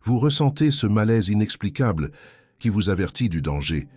Vous ressentez ce malaise inexplicable qui vous avertit du danger,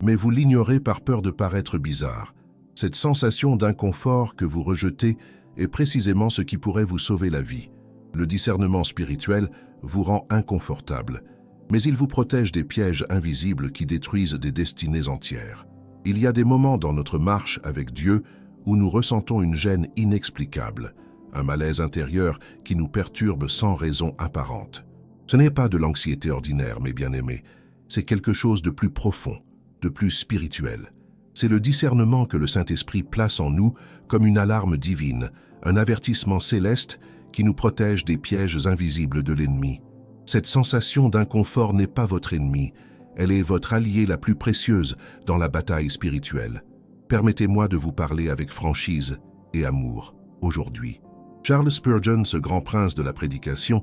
mais vous l'ignorez par peur de paraître bizarre. Cette sensation d'inconfort que vous rejetez est précisément ce qui pourrait vous sauver la vie. Le discernement spirituel vous rend inconfortable, mais il vous protège des pièges invisibles qui détruisent des destinées entières. Il y a des moments dans notre marche avec Dieu où nous ressentons une gêne inexplicable, un malaise intérieur qui nous perturbe sans raison apparente. Ce n'est pas de l'anxiété ordinaire, mes bien-aimés, c'est quelque chose de plus profond, de plus spirituel. C'est le discernement que le Saint-Esprit place en nous comme une alarme divine, un avertissement céleste qui nous protège des pièges invisibles de l'ennemi. Cette sensation d'inconfort n'est pas votre ennemi, elle est votre alliée la plus précieuse dans la bataille spirituelle. Permettez-moi de vous parler avec franchise et amour aujourd'hui. Charles Spurgeon, ce grand prince de la prédication,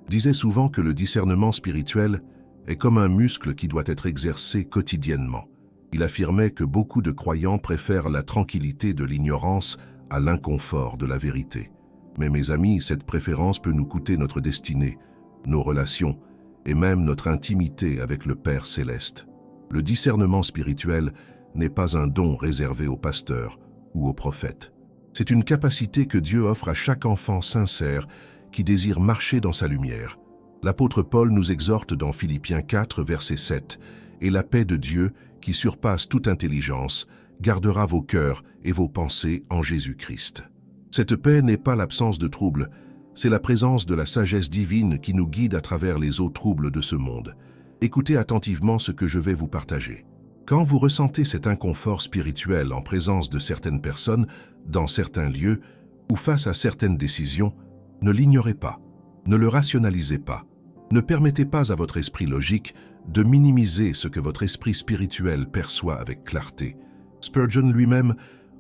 disait souvent que le discernement spirituel est comme un muscle qui doit être exercé quotidiennement. Il affirmait que beaucoup de croyants préfèrent la tranquillité de l'ignorance à l'inconfort de la vérité. Mais mes amis, cette préférence peut nous coûter notre destinée, nos relations et même notre intimité avec le Père céleste. Le discernement spirituel n'est pas un don réservé aux pasteurs ou aux prophètes. C'est une capacité que Dieu offre à chaque enfant sincère qui désire marcher dans sa lumière. L'apôtre Paul nous exhorte dans Philippiens 4, verset 7, « Et la paix de Dieu, qui surpasse toute intelligence, gardera vos cœurs et vos pensées en Jésus-Christ. » Cette paix n'est pas l'absence de trouble, c'est la présence de la sagesse divine qui nous guide à travers les eaux troubles de ce monde. Écoutez attentivement ce que je vais vous partager. Quand vous ressentez cet inconfort spirituel en présence de certaines personnes, dans certains lieux ou face à certaines décisions, ne l'ignorez pas, ne le rationalisez pas. Ne permettez pas à votre esprit logique de minimiser ce que votre esprit spirituel perçoit avec clarté. Spurgeon lui-même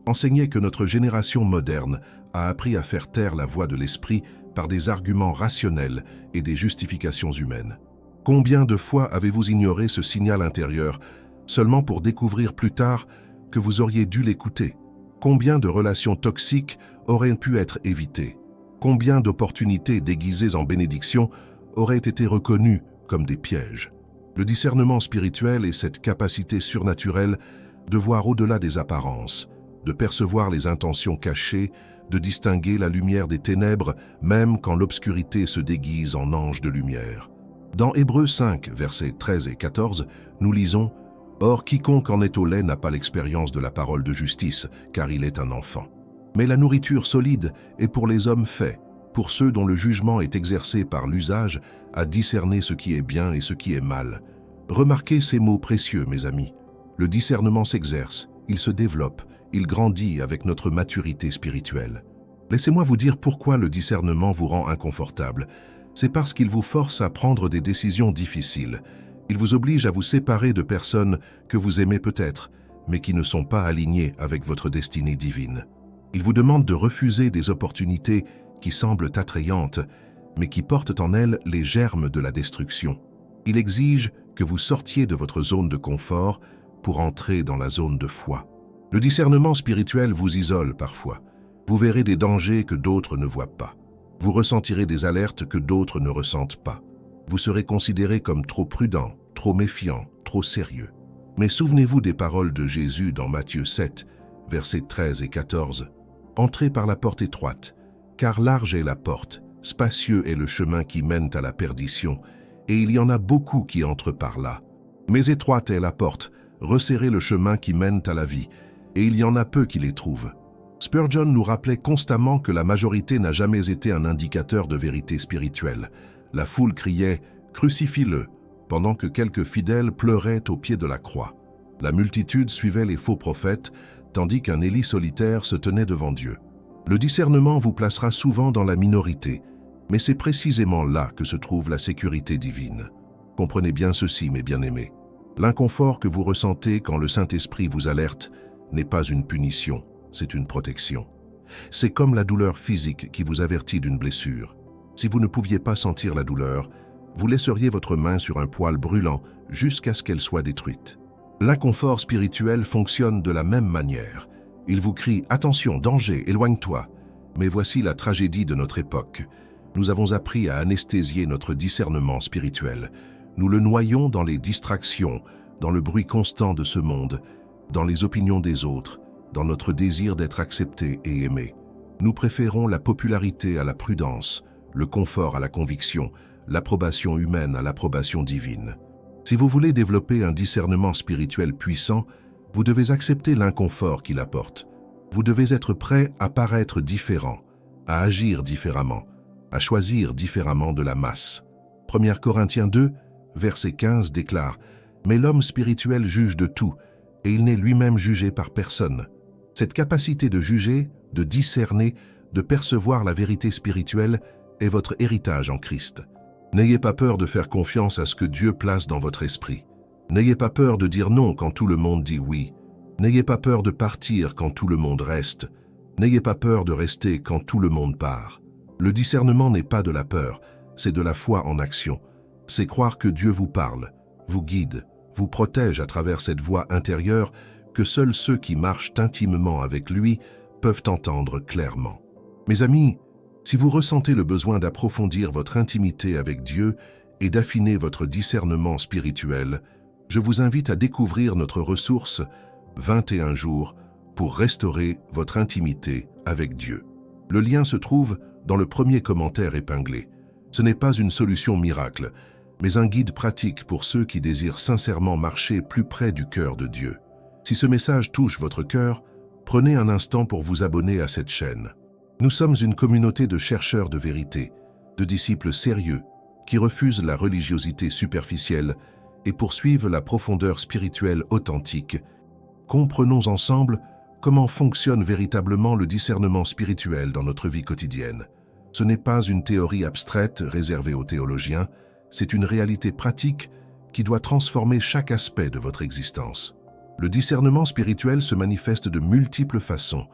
enseignait que notre génération moderne a appris à faire taire la voix de l'esprit par des arguments rationnels et des justifications humaines. Combien de fois avez-vous ignoré ce signal intérieur seulement pour découvrir plus tard que vous auriez dû l'écouter? Combien de relations toxiques auraient pu être évitées? Combien d'opportunités déguisées en bénédictions auraient été reconnues comme des pièges? Le discernement spirituel est cette capacité surnaturelle de voir au-delà des apparences, de percevoir les intentions cachées, de distinguer la lumière des ténèbres, même quand l'obscurité se déguise en ange de lumière. Dans Hébreux 5, versets 13 et 14, nous lisons « Or, quiconque en est au lait n'a pas l'expérience de la parole de justice, car il est un enfant. Mais la nourriture solide est pour les hommes faits, pour ceux dont le jugement est exercé par l'usage à discerner ce qui est bien et ce qui est mal. » Remarquez ces mots précieux, mes amis. Le discernement s'exerce, il se développe, il grandit avec notre maturité spirituelle. Laissez-moi vous dire pourquoi le discernement vous rend inconfortable. C'est parce qu'il vous force à prendre des décisions difficiles. Il vous oblige à vous séparer de personnes que vous aimez peut-être, mais qui ne sont pas alignées avec votre destinée divine. Il vous demande de refuser des opportunités qui semblent attrayantes, mais qui portent en elles les germes de la destruction. Il exige que vous sortiez de votre zone de confort pour entrer dans la zone de foi. Le discernement spirituel vous isole parfois. Vous verrez des dangers que d'autres ne voient pas. Vous ressentirez des alertes que d'autres ne ressentent pas. Vous serez considéré comme trop prudent, trop méfiant, trop sérieux. Mais souvenez-vous des paroles de Jésus dans Matthieu 7, versets 13 et 14. « Entrez par la porte étroite, car large est la porte, spacieux est le chemin qui mène à la perdition, et il y en a beaucoup qui entrent par là. Mais étroite est la porte, resserrez le chemin qui mène à la vie, et il y en a peu qui les trouvent. » Spurgeon nous rappelait constamment que la majorité n'a jamais été un indicateur de vérité spirituelle. La foule criait « Crucifie-le » pendant que quelques fidèles pleuraient au pied de la croix. La multitude suivait les faux prophètes, tandis qu'un Élie solitaire se tenait devant Dieu. Le discernement vous placera souvent dans la minorité, mais c'est précisément là que se trouve la sécurité divine. Comprenez bien ceci, mes bien-aimés. L'inconfort que vous ressentez quand le Saint-Esprit vous alerte n'est pas une punition, c'est une protection. C'est comme la douleur physique qui vous avertit d'une blessure. Si vous ne pouviez pas sentir la douleur, vous laisseriez votre main sur un poil brûlant jusqu'à ce qu'elle soit détruite. L'inconfort spirituel fonctionne de la même manière. Il vous crie « Attention, danger, éloigne-toi ». Mais voici la tragédie de notre époque. Nous avons appris à anesthésier notre discernement spirituel. Nous le noyons dans les distractions, dans le bruit constant de ce monde, dans les opinions des autres, dans notre désir d'être accepté et aimé. Nous préférons la popularité à la prudence, le confort à la conviction, l'approbation humaine à l'approbation divine. Si vous voulez développer un discernement spirituel puissant, vous devez accepter l'inconfort qu'il apporte. Vous devez être prêt à paraître différent, à agir différemment, à choisir différemment de la masse. 1 Corinthiens 2, verset 15 déclare « Mais l'homme spirituel juge de tout, et il n'est lui-même jugé par personne. » Cette capacité de juger, de discerner, de percevoir la vérité spirituelle est votre héritage en Christ. N'ayez pas peur de faire confiance à ce que Dieu place dans votre esprit. N'ayez pas peur de dire non quand tout le monde dit oui. N'ayez pas peur de partir quand tout le monde reste. N'ayez pas peur de rester quand tout le monde part. Le discernement n'est pas de la peur, c'est de la foi en action. C'est croire que Dieu vous parle, vous guide, vous protège à travers cette voix intérieure que seuls ceux qui marchent intimement avec lui peuvent entendre clairement. Mes amis, si vous ressentez le besoin d'approfondir votre intimité avec Dieu et d'affiner votre discernement spirituel, je vous invite à découvrir notre ressource 21 jours pour restaurer votre intimité avec Dieu. Le lien se trouve dans le premier commentaire épinglé. Ce n'est pas une solution miracle, mais un guide pratique pour ceux qui désirent sincèrement marcher plus près du cœur de Dieu. Si ce message touche votre cœur, prenez un instant pour vous abonner à cette chaîne. Nous sommes une communauté de chercheurs de vérité, de disciples sérieux, qui refusent la religiosité superficielle et poursuivent la profondeur spirituelle authentique. Comprenons ensemble comment fonctionne véritablement le discernement spirituel dans notre vie quotidienne. Ce n'est pas une théorie abstraite réservée aux théologiens, c'est une réalité pratique qui doit transformer chaque aspect de votre existence. Le discernement spirituel se manifeste de multiples façons,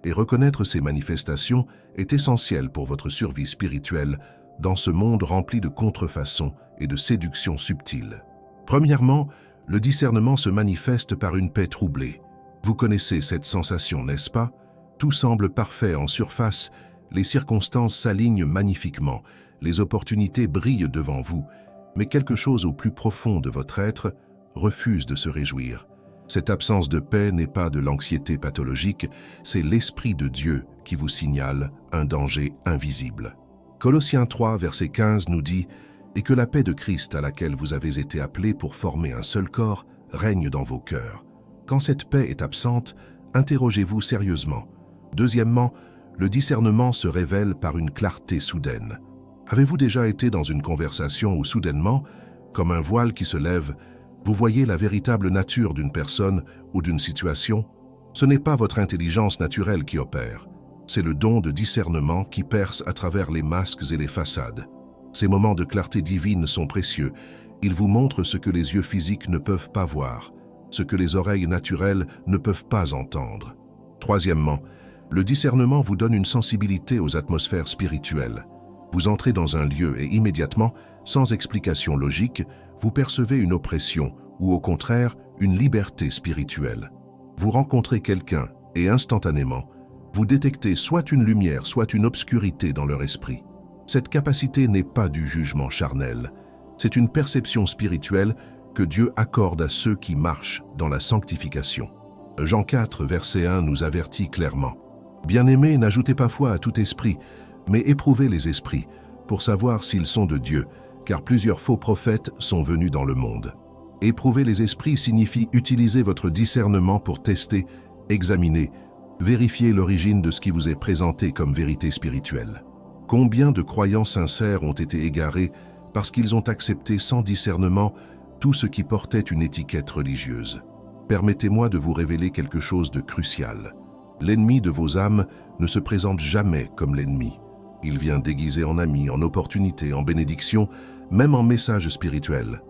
et reconnaître ces manifestations est essentiel pour votre survie spirituelle dans ce monde rempli de contrefaçons et de séductions subtiles. Premièrement, le discernement se manifeste par une paix troublée. Vous connaissez cette sensation, n'est-ce pas? Tout semble parfait en surface, les circonstances s'alignent magnifiquement, les opportunités brillent devant vous, mais quelque chose au plus profond de votre être refuse de se réjouir. Cette absence de paix n'est pas de l'anxiété pathologique, c'est l'Esprit de Dieu qui vous signale un danger invisible. Colossiens 3, verset 15 nous dit « Et que la paix de Christ à laquelle vous avez été appelés pour former un seul corps règne dans vos cœurs. » Quand cette paix est absente, interrogez-vous sérieusement. Deuxièmement, le discernement se révèle par une clarté soudaine. Avez-vous déjà été dans une conversation où soudainement, comme un voile qui se lève, vous voyez la véritable nature d'une personne ou d'une situation? Ce n'est pas votre intelligence naturelle qui opère. C'est le don de discernement qui perce à travers les masques et les façades. Ces moments de clarté divine sont précieux. Ils vous montrent ce que les yeux physiques ne peuvent pas voir, ce que les oreilles naturelles ne peuvent pas entendre. Troisièmement, le discernement vous donne une sensibilité aux atmosphères spirituelles. Vous entrez dans un lieu et immédiatement, sans explication logique, vous percevez une oppression ou au contraire une liberté spirituelle. Vous rencontrez quelqu'un et instantanément, vous détectez soit une lumière, soit une obscurité dans leur esprit. Cette capacité n'est pas du jugement charnel, c'est une perception spirituelle que Dieu accorde à ceux qui marchent dans la sanctification. Jean 4, verset 1 nous avertit clairement. « Bien-aimés, n'ajoutez pas foi à tout esprit, mais éprouvez les esprits, pour savoir s'ils sont de Dieu, car plusieurs faux prophètes sont venus dans le monde. » Éprouver les esprits signifie utiliser votre discernement pour tester, examiner, vérifier l'origine de ce qui vous est présenté comme vérité spirituelle. Combien de croyants sincères ont été égarés parce qu'ils ont accepté sans discernement tout ce qui portait une étiquette religieuse? Permettez-moi de vous révéler quelque chose de crucial. L'ennemi de vos âmes ne se présente jamais comme l'ennemi. Il vient déguisé en ami, en opportunité, en bénédiction, même en message spirituel.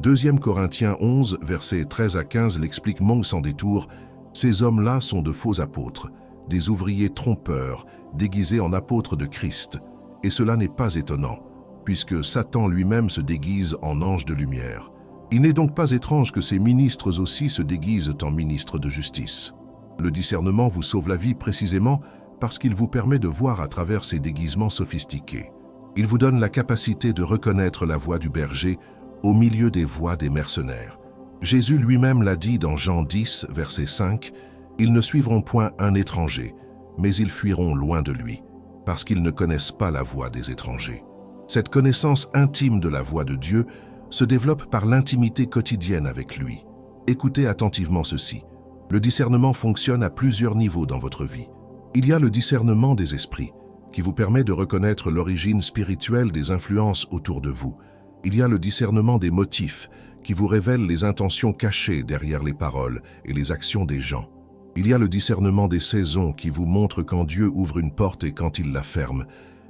2 Corinthiens 11, versets 13 à 15 l'explique manque sans détour. Ces hommes-là sont de faux apôtres, des ouvriers trompeurs, déguisés en apôtres de Christ. Et cela n'est pas étonnant, puisque Satan lui-même se déguise en ange de lumière. Il n'est donc pas étrange que ces ministres aussi se déguisent en ministres de justice. Le discernement vous sauve la vie précisément parce qu'il vous permet de voir à travers ces déguisements sophistiqués. Il vous donne la capacité de reconnaître la voix du berger au milieu des voix des mercenaires. Jésus lui-même l'a dit dans Jean 10, verset 5, « Ils ne suivront point un étranger, mais ils fuiront loin de lui, parce qu'ils ne connaissent pas la voix des étrangers. » Cette connaissance intime de la voix de Dieu se développe par l'intimité quotidienne avec lui. Écoutez attentivement ceci. Le discernement fonctionne à plusieurs niveaux dans votre vie. Il y a le discernement des esprits, qui vous permet de reconnaître l'origine spirituelle des influences autour de vous. Il y a le discernement des motifs, qui vous révèle les intentions cachées derrière les paroles et les actions des gens. Il y a le discernement des saisons, qui vous montre quand Dieu ouvre une porte et quand il la ferme.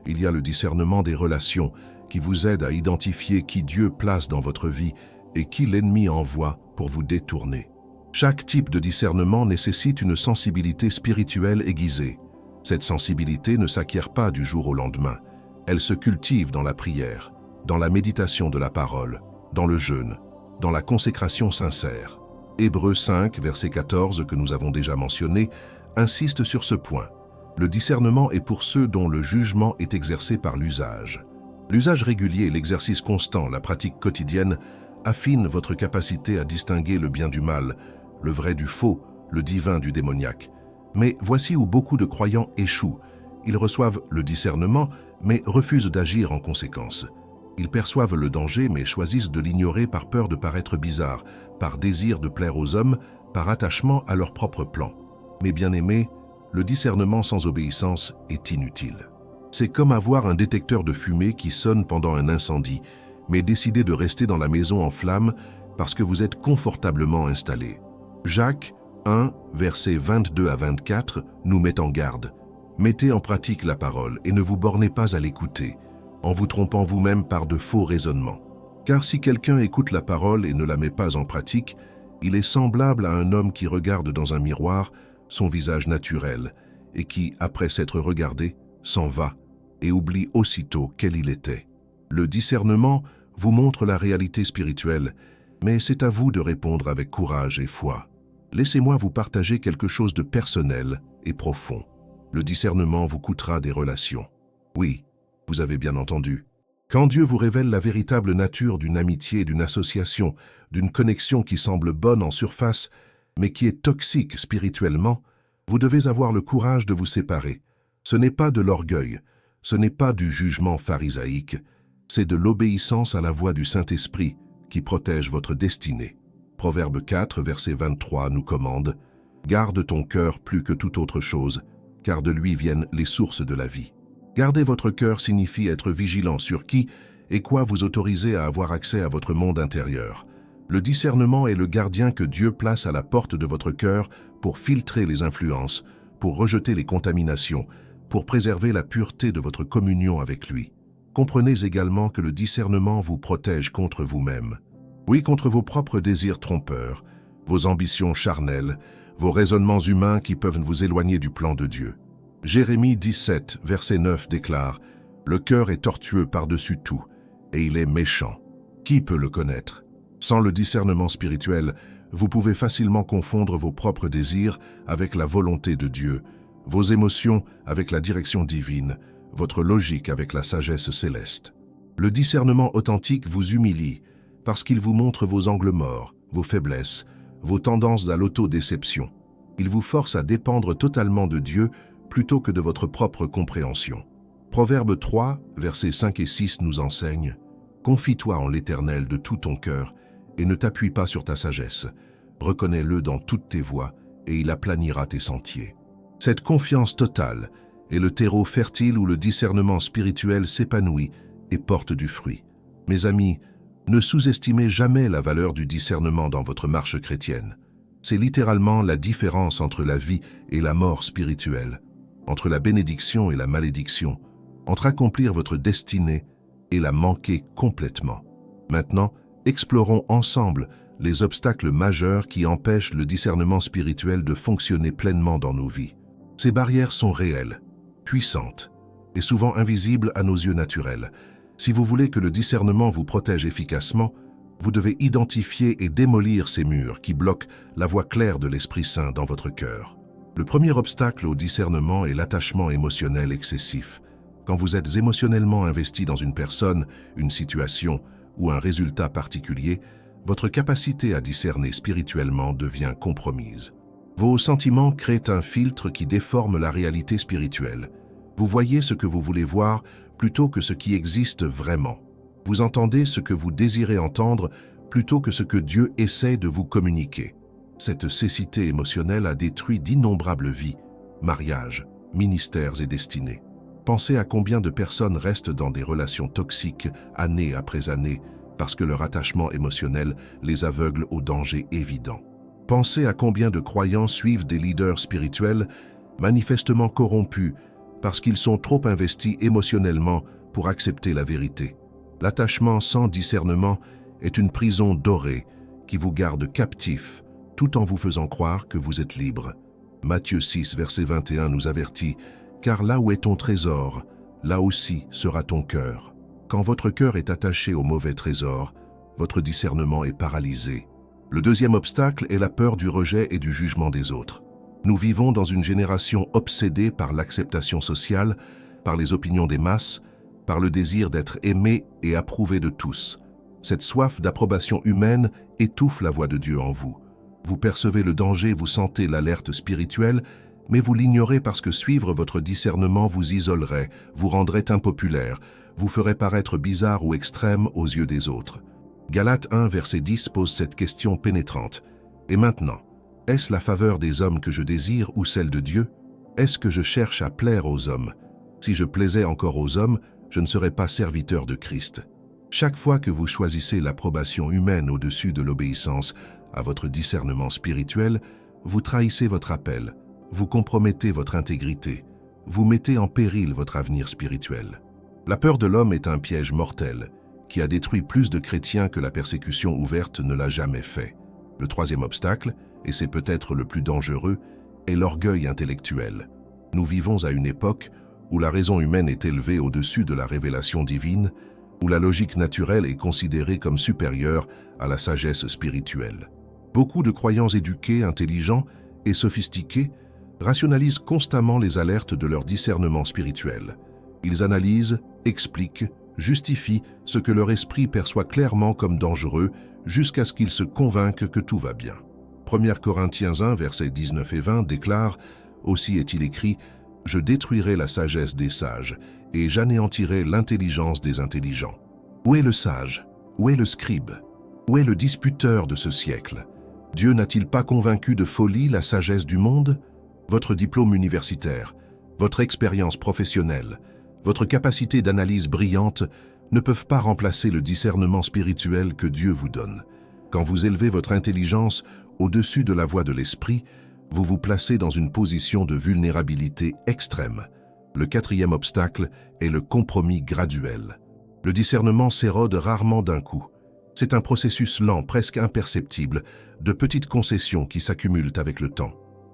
Il y a le discernement des relations, qui vous aide à identifier qui Dieu place dans votre vie et qui l'ennemi envoie pour vous détourner. Chaque type de discernement nécessite une sensibilité spirituelle aiguisée. Cette sensibilité ne s'acquiert pas du jour au lendemain. Elle se cultive dans la prière, dans la méditation de la parole, dans le jeûne, dans la consécration sincère. Hébreux 5, verset 14, que nous avons déjà mentionné, insiste sur ce point. Le discernement est pour ceux dont le jugement est exercé par l'usage. L'usage régulier, l'exercice constant, la pratique quotidienne affine votre capacité à distinguer le bien du mal, le vrai du faux, le divin du démoniaque. Mais voici où beaucoup de croyants échouent. Ils reçoivent le discernement, mais refusent d'agir en conséquence. Ils perçoivent le danger, mais choisissent de l'ignorer par peur de paraître bizarre, par désir de plaire aux hommes, par attachement à leur propre plan. Mes bien-aimés, le discernement sans obéissance est inutile. C'est comme avoir un détecteur de fumée qui sonne pendant un incendie, mais décider de rester dans la maison en flammes parce que vous êtes confortablement installé. Jacques 1, versets 22 à 24, nous met en garde. Mettez en pratique la parole et ne vous bornez pas à l'écouter, en vous trompant vous-même par de faux raisonnements. Car si quelqu'un écoute la parole et ne la met pas en pratique, il est semblable à un homme qui regarde dans un miroir son visage naturel et qui, après s'être regardé, s'en va et oublie aussitôt quel il était. Le discernement vous montre la réalité spirituelle, mais c'est à vous de répondre avec courage et foi. Laissez-moi vous partager quelque chose de personnel et profond. Le discernement vous coûtera des relations. Oui, vous avez bien entendu. Quand Dieu vous révèle la véritable nature d'une amitié, d'une association, d'une connexion qui semble bonne en surface, mais qui est toxique spirituellement, vous devez avoir le courage de vous séparer. Ce n'est pas de l'orgueil, ce n'est pas du jugement pharisaïque, c'est de l'obéissance à la voix du Saint-Esprit qui protège votre destinée. Proverbe 4, verset 23 nous commande « Garde ton cœur plus que toute autre chose, car de lui viennent les sources de la vie. » Garder votre cœur signifie être vigilant sur qui et quoi vous autorisez à avoir accès à votre monde intérieur. Le discernement est le gardien que Dieu place à la porte de votre cœur pour filtrer les influences, pour rejeter les contaminations, pour préserver la pureté de votre communion avec lui. Comprenez également que le discernement vous protège contre vous-même. Oui, contre vos propres désirs trompeurs, vos ambitions charnelles, vos raisonnements humains qui peuvent vous éloigner du plan de Dieu. Jérémie 17, verset 9 déclare « Le cœur est tortueux par-dessus tout, et il est méchant. Qui peut le connaître ?» Sans le discernement spirituel, vous pouvez facilement confondre vos propres désirs avec la volonté de Dieu, vos émotions avec la direction divine, votre logique avec la sagesse céleste. Le discernement authentique vous humilie parce qu'il vous montre vos angles morts, vos faiblesses, vos tendances à l'autodéception. Il vous force à dépendre totalement de Dieu plutôt que de votre propre compréhension. Proverbe 3, versets 5 et 6 nous enseigne « Confie-toi en l'Éternel de tout ton cœur et ne t'appuie pas sur ta sagesse. Reconnais-le dans toutes tes voies et il aplanira tes sentiers. » Cette confiance totale est le terreau fertile où le discernement spirituel s'épanouit et porte du fruit. Mes amis, ne sous-estimez jamais la valeur du discernement dans votre marche chrétienne. C'est littéralement la différence entre la vie et la mort spirituelle, entre la bénédiction et la malédiction, entre accomplir votre destinée et la manquer complètement. Maintenant, explorons ensemble les obstacles majeurs qui empêchent le discernement spirituel de fonctionner pleinement dans nos vies. Ces barrières sont réelles, puissantes et souvent invisibles à nos yeux naturels. Si vous voulez que le discernement vous protège efficacement, vous devez identifier et démolir ces murs qui bloquent la voie claire de l'Esprit Saint dans votre cœur. Le premier obstacle au discernement est l'attachement émotionnel excessif. Quand vous êtes émotionnellement investi dans une personne, une situation ou un résultat particulier, votre capacité à discerner spirituellement devient compromise. Vos sentiments créent un filtre qui déforme la réalité spirituelle. Vous voyez ce que vous voulez voir plutôt que ce qui existe vraiment. Vous entendez ce que vous désirez entendre plutôt que ce que Dieu essaie de vous communiquer. Cette cécité émotionnelle a détruit d'innombrables vies, mariages, ministères et destinées. Pensez à combien de personnes restent dans des relations toxiques année après année parce que leur attachement émotionnel les aveugle aux dangers évidents. Pensez à combien de croyants suivent des leaders spirituels manifestement corrompus parce qu'ils sont trop investis émotionnellement pour accepter la vérité. L'attachement sans discernement est une prison dorée qui vous garde captif tout en vous faisant croire que vous êtes libre. Matthieu 6, verset 21 nous avertit « Car là où est ton trésor, là aussi sera ton cœur. » Quand votre cœur est attaché au mauvais trésor, votre discernement est paralysé. Le deuxième obstacle est la peur du rejet et du jugement des autres. Nous vivons dans une génération obsédée par l'acceptation sociale, par les opinions des masses, par le désir d'être aimé et approuvé de tous. Cette soif d'approbation humaine étouffe la voix de Dieu en vous. Vous percevez le danger, vous sentez l'alerte spirituelle, mais vous l'ignorez parce que suivre votre discernement vous isolerait, vous rendrait impopulaire, vous ferait paraître bizarre ou extrême aux yeux des autres. Galates 1, verset 10 pose cette question pénétrante. Et maintenant, est-ce la faveur des hommes que je désire ou celle de Dieu? Est-ce que je cherche à plaire aux hommes? Si je plaisais encore aux hommes, je ne serais pas serviteur de Christ. Chaque fois que vous choisissez l'approbation humaine au-dessus de l'obéissance à votre discernement spirituel, vous trahissez votre appel, vous compromettez votre intégrité, vous mettez en péril votre avenir spirituel. La peur de l'homme est un piège mortel qui a détruit plus de chrétiens que la persécution ouverte ne l'a jamais fait. Le troisième obstacle, et c'est peut-être le plus dangereux, est l'orgueil intellectuel. Nous vivons à une époque où la raison humaine est élevée au-dessus de la révélation divine, où la logique naturelle est considérée comme supérieure à la sagesse spirituelle. Beaucoup de croyants éduqués, intelligents et sophistiqués rationalisent constamment les alertes de leur discernement spirituel. Ils analysent, expliquent, justifient ce que leur esprit perçoit clairement comme dangereux jusqu'à ce qu'ils se convainquent que tout va bien. 1 Corinthiens 1, versets 19 et 20 déclare « Aussi est-il écrit « Je détruirai la sagesse des sages et j'anéantirai l'intelligence des intelligents. » Où est le sage? Où est le scribe? Où est le disputeur de ce siècle? Dieu n'a-t-il pas convaincu de folie la sagesse du monde? Votre diplôme universitaire, votre expérience professionnelle, votre capacité d'analyse brillante ne peuvent pas remplacer le discernement spirituel que Dieu vous donne. Quand vous élevez votre intelligence au-dessus de la voix de l'esprit, vous vous placez dans une position de vulnérabilité extrême. Le quatrième obstacle est le compromis graduel. Le discernement s'érode rarement d'un coup. C'est un processus lent, presque imperceptible, de petites concessions qui s'accumulent avec le temps.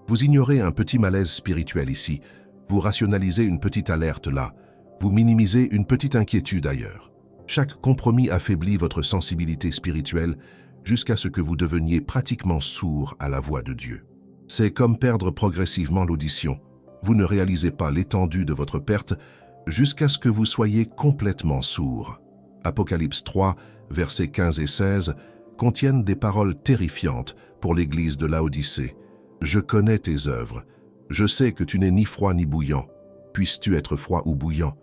Vous ignorez un petit malaise spirituel ici, vous rationalisez une petite alerte là, vous minimisez une petite inquiétude ailleurs. Chaque compromis affaiblit votre sensibilité spirituelle jusqu'à ce que vous deveniez pratiquement sourd à la voix de Dieu. C'est comme perdre progressivement l'audition. Vous ne réalisez pas l'étendue de votre perte jusqu'à ce que vous soyez complètement sourd. Apocalypse 3, versets 15 et 16, contiennent des paroles terrifiantes pour l'église de Laodicée. « Je connais tes œuvres. Je sais que tu n'es ni froid ni bouillant. Puisses-tu être froid ou bouillant?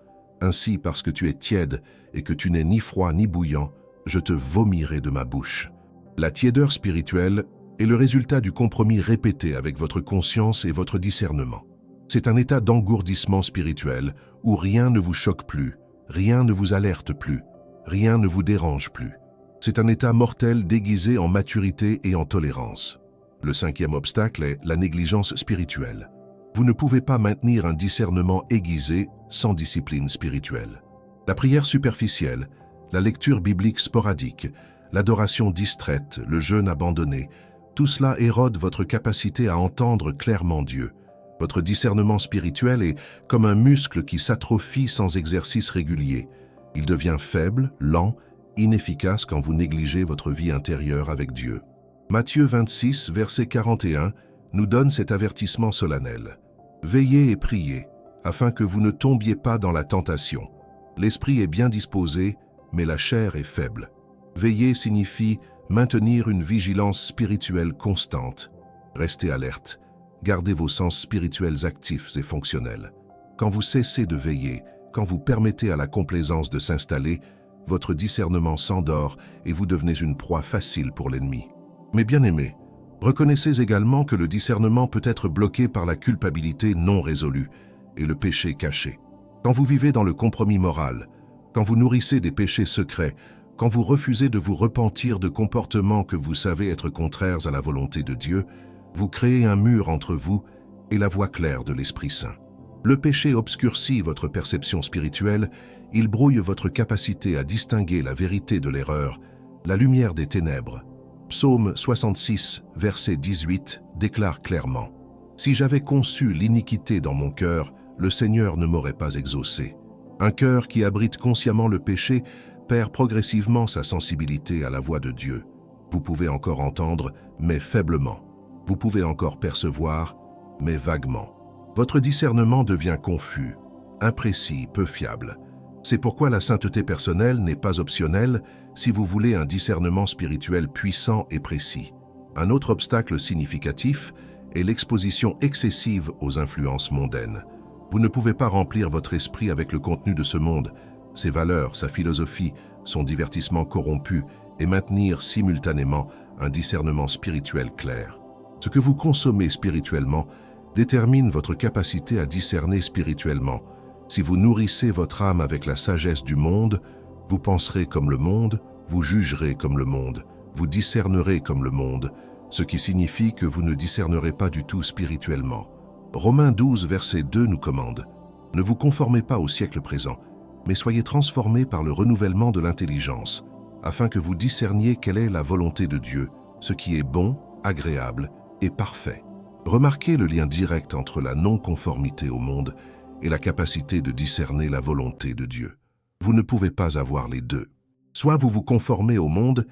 Ainsi, parce que tu es tiède et que tu n'es ni froid ni bouillant, je te vomirai de ma bouche. » La tiédeur spirituelle est le résultat du compromis répété avec votre conscience et votre discernement. C'est un état d'engourdissement spirituel où rien ne vous choque plus, rien ne vous alerte plus, rien ne vous dérange plus. C'est un état mortel déguisé en maturité et en tolérance. Le cinquième obstacle est la négligence spirituelle. Vous ne pouvez pas maintenir un discernement aiguisé sans discipline spirituelle. La prière superficielle, la lecture biblique sporadique, l'adoration distraite, le jeûne abandonné, tout cela érode votre capacité à entendre clairement Dieu. Votre discernement spirituel est comme un muscle qui s'atrophie sans exercice régulier. Il devient faible, lent, inefficace quand vous négligez votre vie intérieure avec Dieu. Matthieu 26, verset 41, nous donne cet avertissement solennel. « Veillez et priez, afin que vous ne tombiez pas dans la tentation. L'esprit est bien disposé, mais la chair est faible. Veiller signifie maintenir une vigilance spirituelle constante. Restez alerte, gardez vos sens spirituels actifs et fonctionnels. Quand vous cessez de veiller, quand vous permettez à la complaisance de s'installer, votre discernement s'endort et vous devenez une proie facile pour l'ennemi. Mais bien-aimés, reconnaissez également que le discernement peut être bloqué par la culpabilité non résolue et le péché caché. Quand vous vivez dans le compromis moral, quand vous nourrissez des péchés secrets, quand vous refusez de vous repentir de comportements que vous savez être contraires à la volonté de Dieu, vous créez un mur entre vous et la voie claire de l'Esprit Saint. Le péché obscurcit votre perception spirituelle, il brouille votre capacité à distinguer la vérité de l'erreur, la lumière des ténèbres. Psaume 66, verset 18, déclare clairement « Si j'avais conçu l'iniquité dans mon cœur, le Seigneur ne m'aurait pas exaucé. » Un cœur qui abrite consciemment le péché perd progressivement sa sensibilité à la voix de Dieu. Vous pouvez encore entendre, mais faiblement. Vous pouvez encore percevoir, mais vaguement. Votre discernement devient confus, imprécis, peu fiable. C'est pourquoi la sainteté personnelle n'est pas optionnelle si vous voulez un discernement spirituel puissant et précis. Un autre obstacle significatif est l'exposition excessive aux influences mondaines. Vous ne pouvez pas remplir votre esprit avec le contenu de ce monde, ses valeurs, sa philosophie, son divertissement corrompu et maintenir simultanément un discernement spirituel clair. Ce que vous consommez spirituellement détermine votre capacité à discerner spirituellement. Si vous nourrissez votre âme avec la sagesse du monde, vous penserez comme le monde, vous jugerez comme le monde, vous discernerez comme le monde, ce qui signifie que vous ne discernerez pas du tout spirituellement. Romains 12, verset 2 nous commande « Ne vous conformez pas au siècle présent, mais soyez transformés par le renouvellement de l'intelligence, afin que vous discerniez quelle est la volonté de Dieu, ce qui est bon, agréable et parfait. » Remarquez le lien direct entre la non-conformité au monde et la capacité de discerner la volonté de Dieu. Vous ne pouvez pas avoir les deux. Soit vous vous conformez au monde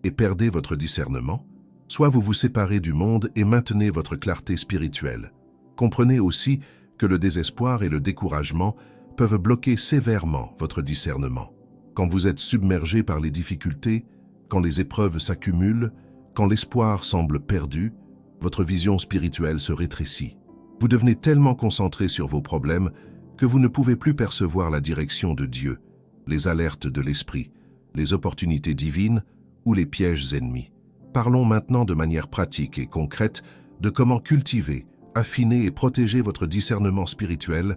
et perdez votre discernement, soit vous vous séparez du monde et maintenez votre clarté spirituelle. Comprenez aussi que le désespoir et le découragement peuvent bloquer sévèrement votre discernement. Quand vous êtes submergé par les difficultés, quand les épreuves s'accumulent, quand l'espoir semble perdu, votre vision spirituelle se rétrécit. Vous devenez tellement concentré sur vos problèmes que vous ne pouvez plus percevoir la direction de Dieu, les alertes de l'esprit, les opportunités divines ou les pièges ennemis. Parlons maintenant de manière pratique et concrète de comment cultiver, affiner et protéger votre discernement spirituel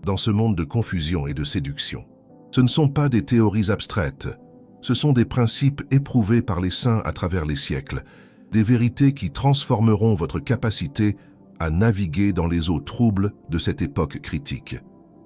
dans ce monde de confusion et de séduction. Ce ne sont pas des théories abstraites, ce sont des principes éprouvés par les saints à travers les siècles, des vérités qui transformeront votre capacité à naviguer dans les eaux troubles de cette époque critique.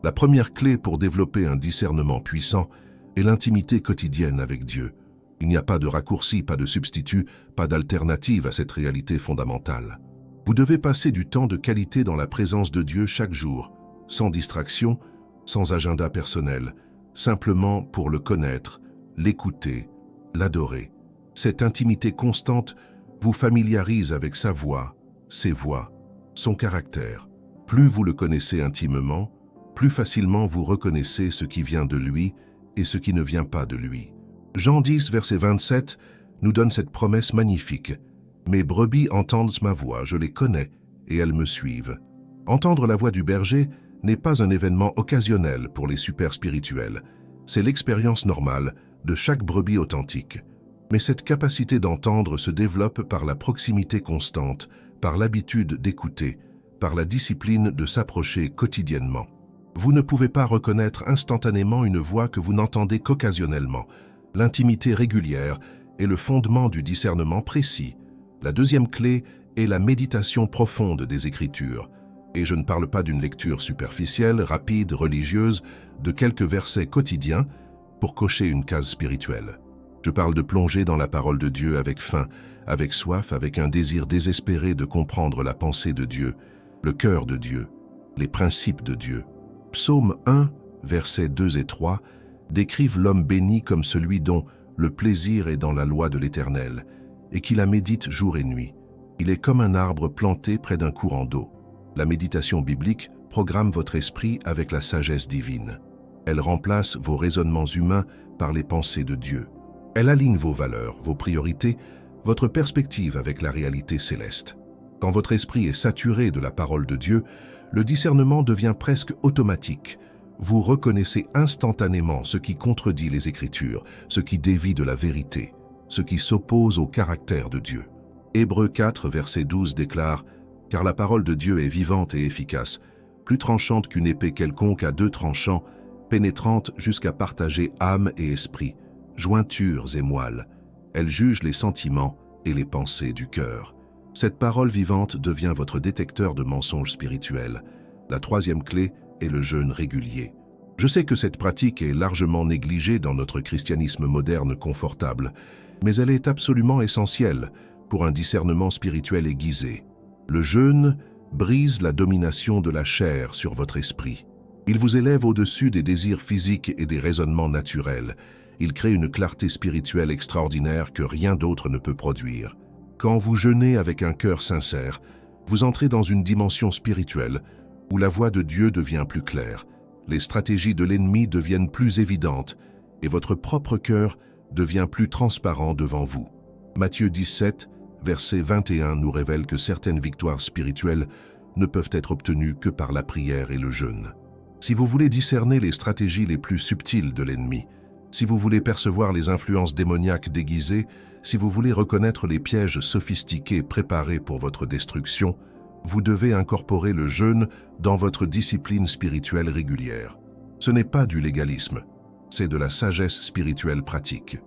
La première clé pour développer un discernement puissant est l'intimité quotidienne avec Dieu. Il n'y a pas de raccourci, pas de substitut, pas d'alternative à cette réalité fondamentale. Vous devez passer du temps de qualité dans la présence de Dieu chaque jour, sans distraction, sans agenda personnel, simplement pour le connaître, l'écouter, l'adorer. Cette intimité constante vous familiarise avec sa voix, ses voies, son caractère. Plus vous le connaissez intimement, plus facilement vous reconnaissez ce qui vient de lui et ce qui ne vient pas de lui. Jean 10, verset 27, nous donne cette promesse magnifique. « Mes brebis entendent ma voix, je les connais, et elles me suivent. » Entendre la voix du berger n'est pas un événement occasionnel pour les super spirituels. C'est l'expérience normale de chaque brebis authentique. Mais cette capacité d'entendre se développe par la proximité constante, par l'habitude d'écouter, par la discipline de s'approcher quotidiennement. Vous ne pouvez pas reconnaître instantanément une voix que vous n'entendez qu'occasionnellement. L'intimité régulière est le fondement du discernement précis. La deuxième clé est la méditation profonde des Écritures. Et je ne parle pas d'une lecture superficielle, rapide, religieuse, de quelques versets quotidiens pour cocher une case spirituelle. Je parle de plonger dans la parole de Dieu avec faim, avec soif, avec un désir désespéré de comprendre la pensée de Dieu, le cœur de Dieu, les principes de Dieu. Psaume 1, versets 2 et 3, décrivent l'homme béni comme celui dont le plaisir est dans la loi de l'Éternel, et qui la médite jour et nuit. Il est comme un arbre planté près d'un courant d'eau. La méditation biblique programme votre esprit avec la sagesse divine. Elle remplace vos raisonnements humains par les pensées de Dieu. Elle aligne vos valeurs, vos priorités, votre perspective avec la réalité céleste. Quand votre esprit est saturé de la parole de Dieu, le discernement devient presque automatique. Vous reconnaissez instantanément ce qui contredit les Écritures, ce qui dévie de la vérité, ce qui s'oppose au caractère de Dieu. Hébreux 4, verset 12 déclare « Car la parole de Dieu est vivante et efficace, plus tranchante qu'une épée quelconque à deux tranchants, pénétrante jusqu'à partager âme et esprit, jointures et moelles. Elle juge les sentiments et les pensées du cœur. » Cette parole vivante devient votre détecteur de mensonges spirituels. La troisième clé est le jeûne régulier. Je sais que cette pratique est largement négligée dans notre christianisme moderne confortable, mais elle est absolument essentielle pour un discernement spirituel aiguisé. Le jeûne brise la domination de la chair sur votre esprit. Il vous élève au-dessus des désirs physiques et des raisonnements naturels. Il crée une clarté spirituelle extraordinaire que rien d'autre ne peut produire. Quand vous jeûnez avec un cœur sincère, vous entrez dans une dimension spirituelle où la voix de Dieu devient plus claire, les stratégies de l'ennemi deviennent plus évidentes et votre propre cœur devient plus transparent devant vous. Matthieu 17, verset 21 nous révèle que certaines victoires spirituelles ne peuvent être obtenues que par la prière et le jeûne. Si vous voulez discerner les stratégies les plus subtiles de l'ennemi, si vous voulez percevoir les influences démoniaques déguisées, si vous voulez reconnaître les pièges sophistiqués préparés pour votre destruction, vous devez incorporer le jeûne dans votre discipline spirituelle régulière. Ce n'est pas du légalisme, c'est de la sagesse spirituelle pratique.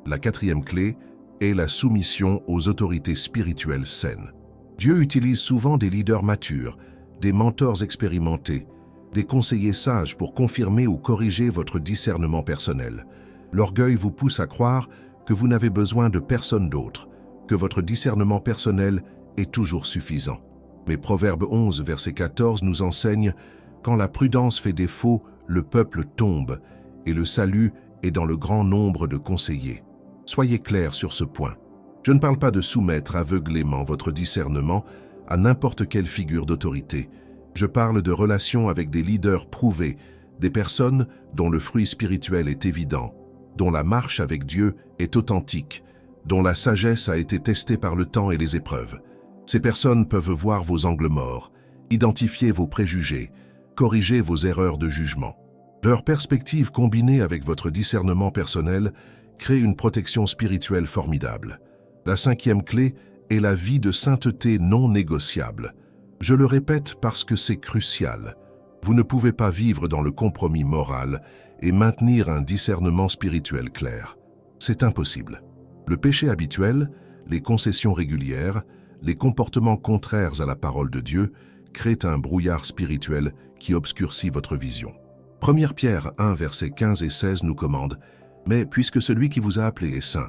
La quatrième clé est la soumission aux autorités spirituelles saines. Dieu utilise souvent des leaders matures, des mentors expérimentés, des conseillers sages pour confirmer ou corriger votre discernement personnel. L'orgueil vous pousse à croire que vous n'avez besoin de personne d'autre, que votre discernement personnel est toujours suffisant. Mais Proverbe 11, verset 14 nous enseigne « Quand la prudence fait défaut, le peuple tombe, et le salut est dans le grand nombre de conseillers. » Soyez clairs sur ce point. Je ne parle pas de soumettre aveuglément votre discernement à n'importe quelle figure d'autorité. Je parle de relations avec des leaders prouvés, des personnes dont le fruit spirituel est évident, dont la marche avec Dieu est authentique, dont la sagesse a été testée par le temps et les épreuves. Ces personnes peuvent voir vos angles morts, identifier vos préjugés, corriger vos erreurs de jugement. Leur perspective combinée avec votre discernement personnel crée une protection spirituelle formidable. La cinquième clé est la vie de sainteté non négociable. Je le répète parce que c'est crucial. Vous ne pouvez pas vivre dans le compromis moral et maintenir un discernement spirituel clair. C'est impossible. Le péché habituel, les concessions régulières, les comportements contraires à la parole de Dieu créent un brouillard spirituel qui obscurcit votre vision. 1 Pierre 1, versets 15 et 16 nous commande « Mais puisque celui qui vous a appelé est saint,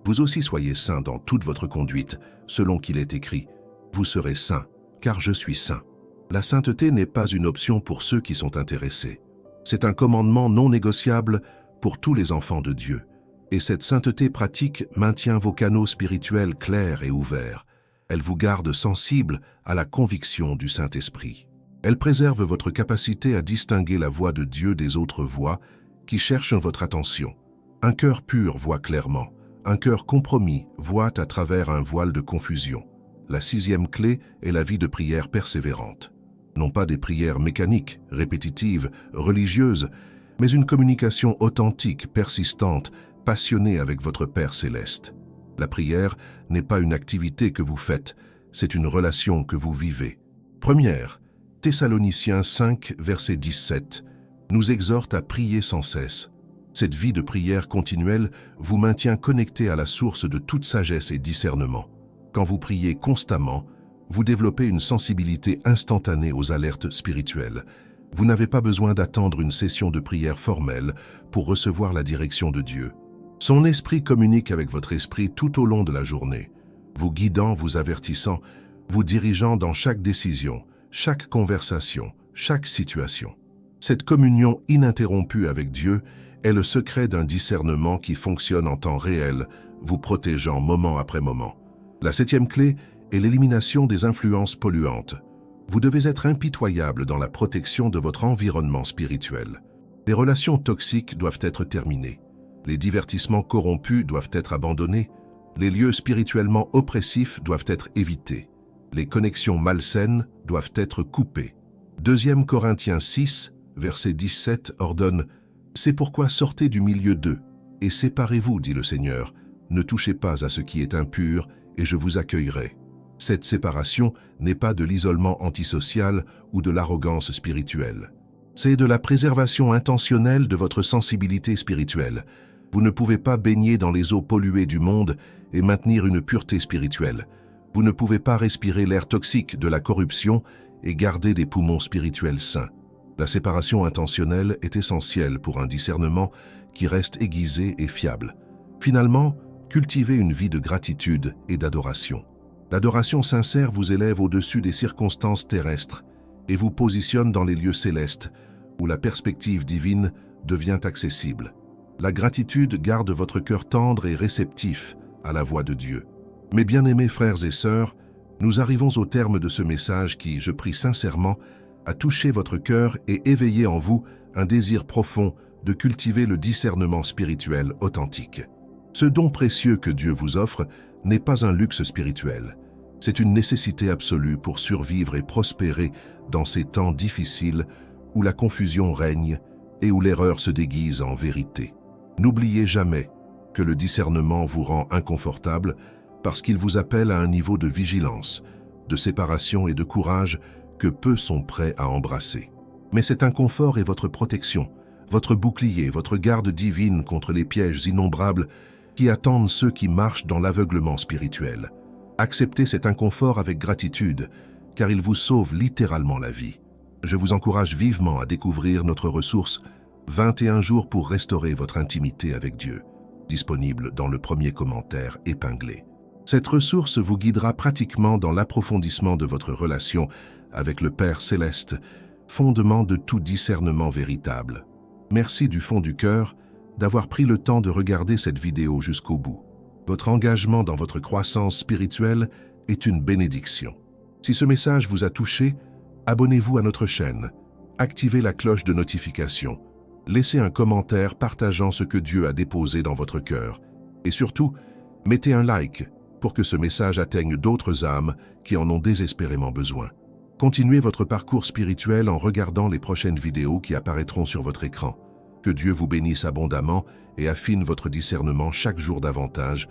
vous aussi soyez saints dans toute votre conduite, selon qu'il est écrit « Vous serez saints, car je suis saint ». La sainteté n'est pas une option pour ceux qui sont intéressés. C'est un commandement non négociable pour tous les enfants de Dieu. Et cette sainteté pratique maintient vos canaux spirituels clairs et ouverts. Elle vous garde sensible à la conviction du Saint-Esprit. Elle préserve votre capacité à distinguer la voix de Dieu des autres voix qui cherchent votre attention. Un cœur pur voit clairement. Un cœur compromis voit à travers un voile de confusion. La sixième clé est la vie de prière persévérante. Non pas des prières mécaniques, répétitives, religieuses, mais une communication authentique, persistante, passionnée avec votre Père céleste. La prière n'est pas une activité que vous faites, c'est une relation que vous vivez. Première, Thessaloniciens 5, verset 17, nous exhorte à prier sans cesse. Cette vie de prière continuelle vous maintient connecté à la source de toute sagesse et discernement. Quand vous priez constamment, vous développez une sensibilité instantanée aux alertes spirituelles. Vous n'avez pas besoin d'attendre une session de prière formelle pour recevoir la direction de Dieu. Son esprit communique avec votre esprit tout au long de la journée, vous guidant, vous avertissant, vous dirigeant dans chaque décision, chaque conversation, chaque situation. Cette communion ininterrompue avec Dieu est le secret d'un discernement qui fonctionne en temps réel, vous protégeant moment après moment. La septième clé est l'élimination des influences polluantes. Vous devez être impitoyable dans la protection de votre environnement spirituel. Les relations toxiques doivent être terminées. Les divertissements corrompus doivent être abandonnés. Les lieux spirituellement oppressifs doivent être évités. Les connexions malsaines doivent être coupées. 2 Corinthiens 6, verset 17 ordonne « C'est pourquoi sortez du milieu d'eux, et séparez-vous, dit le Seigneur. Ne touchez pas à ce qui est impur, et je vous accueillerai. » Cette séparation n'est pas de l'isolement antisocial ou de l'arrogance spirituelle. C'est de la préservation intentionnelle de votre sensibilité spirituelle. Vous ne pouvez pas baigner dans les eaux polluées du monde et maintenir une pureté spirituelle. Vous ne pouvez pas respirer l'air toxique de la corruption et garder des poumons spirituels sains. La séparation intentionnelle est essentielle pour un discernement qui reste aiguisé et fiable. Finalement, cultivez une vie de gratitude et d'adoration. L'adoration sincère vous élève au-dessus des circonstances terrestres et vous positionne dans les lieux célestes où la perspective divine devient accessible. La gratitude garde votre cœur tendre et réceptif à la voix de Dieu. Mes bien-aimés frères et sœurs, nous arrivons au terme de ce message qui, je prie sincèrement, a touché votre cœur et éveillé en vous un désir profond de cultiver le discernement spirituel authentique. Ce don précieux que Dieu vous offre n'est pas un luxe spirituel. C'est une nécessité absolue pour survivre et prospérer dans ces temps difficiles où la confusion règne et où l'erreur se déguise en vérité. N'oubliez jamais que le discernement vous rend inconfortable parce qu'il vous appelle à un niveau de vigilance, de séparation et de courage que peu sont prêts à embrasser. Mais cet inconfort est votre protection, votre bouclier, votre garde divine contre les pièges innombrables qui attendent ceux qui marchent dans l'aveuglement spirituel. Acceptez cet inconfort avec gratitude, car il vous sauve littéralement la vie. Je vous encourage vivement à découvrir notre ressource 21 jours pour restaurer votre intimité avec Dieu, disponible dans le premier commentaire épinglé. Cette ressource vous guidera pratiquement dans l'approfondissement de votre relation avec le Père Céleste, fondement de tout discernement véritable. Merci du fond du cœur d'avoir pris le temps de regarder cette vidéo jusqu'au bout. Votre engagement dans votre croissance spirituelle est une bénédiction. Si ce message vous a touché, abonnez-vous à notre chaîne, activez la cloche de notification, laissez un commentaire partageant ce que Dieu a déposé dans votre cœur et surtout, mettez un like pour que ce message atteigne d'autres âmes qui en ont désespérément besoin. Continuez votre parcours spirituel en regardant les prochaines vidéos qui apparaîtront sur votre écran. Que Dieu vous bénisse abondamment et affine votre discernement chaque jour davantage